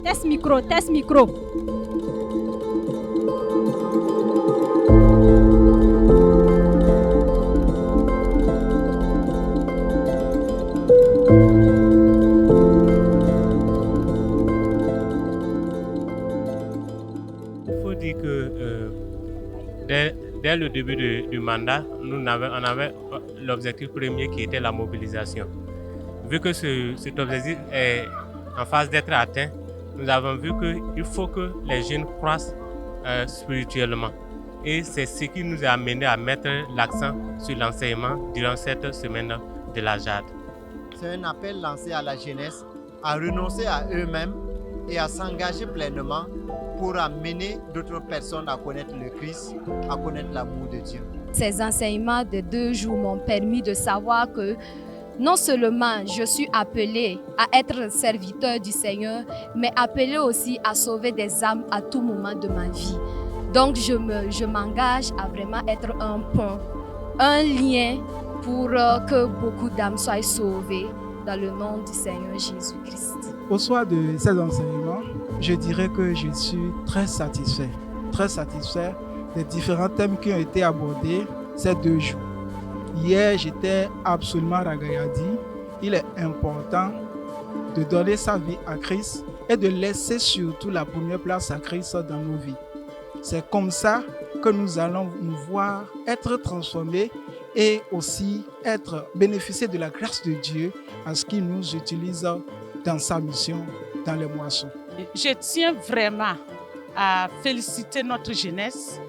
Test micro, test micro. Il faut dire que dès le début du mandat, on avait l'objectif premier qui était la mobilisation. Vu que cet objectif est en phase d'être atteint, nous avons vu qu'il faut que les jeunes croissent spirituellement. Et c'est ce qui nous a amené à mettre l'accent sur l'enseignement durant cette semaine de la Jade. C'est un appel lancé à la jeunesse à renoncer à eux-mêmes et à s'engager pleinement pour amener d'autres personnes à connaître le Christ, à connaître l'amour de Dieu. Ces enseignements de 2 jours m'ont permis de savoir que non seulement je suis appelée à être serviteur du Seigneur, mais appelée aussi à sauver des âmes à tout moment de ma vie. Donc je m'engage à vraiment être un pont, un lien pour que beaucoup d'âmes soient sauvées dans le nom du Seigneur Jésus-Christ. Au soir de ces enseignements, je dirais que je suis très satisfait des différents thèmes qui ont été abordés ces 2 jours. Hier, j'étais absolument ragaillardi. Il est important de donner sa vie à Christ et de laisser surtout la première place à Christ dans nos vies. C'est comme ça que nous allons nous voir être transformés et aussi bénéficier de la grâce de Dieu parce qu'il nous utilise dans sa mission dans les moissons. Je tiens vraiment à féliciter notre jeunesse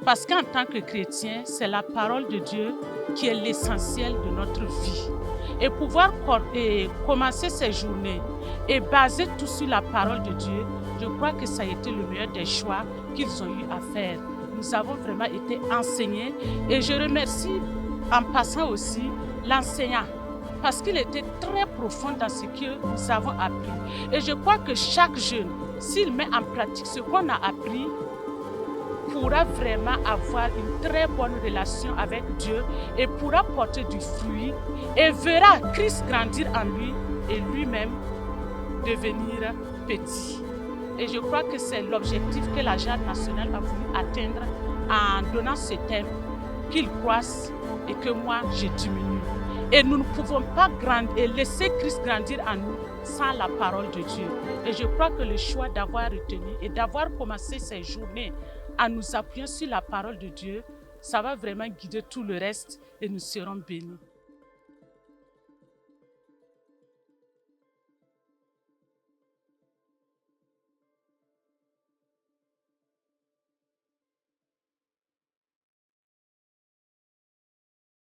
parce qu'en tant que chrétien, c'est la parole de Dieu qui est l'essentiel de notre vie. Et pouvoir commencer ces journées et baser tout sur la parole de Dieu, je crois que ça a été le meilleur des choix qu'ils ont eu à faire. Nous avons vraiment été enseignés et je remercie en passant aussi l'enseignant parce qu'il était très profond dans ce que nous avons appris. Et je crois que chaque jeune, s'il met en pratique ce qu'on a appris, pourra vraiment avoir une très bonne relation avec Dieu et pourra porter du fruit et verra Christ grandir en lui et lui-même devenir petit. Et je crois que c'est l'objectif que la Jade nationale a voulu atteindre en donnant ce thème, qu'il croisse et que moi je diminue. Et nous ne pouvons pas laisser Christ grandir en nous sans la parole de Dieu. Et je crois que le choix d'avoir retenu et d'avoir commencé ces journées en nous appuyant sur la parole de Dieu, ça va vraiment guider tout le reste et nous serons bénis.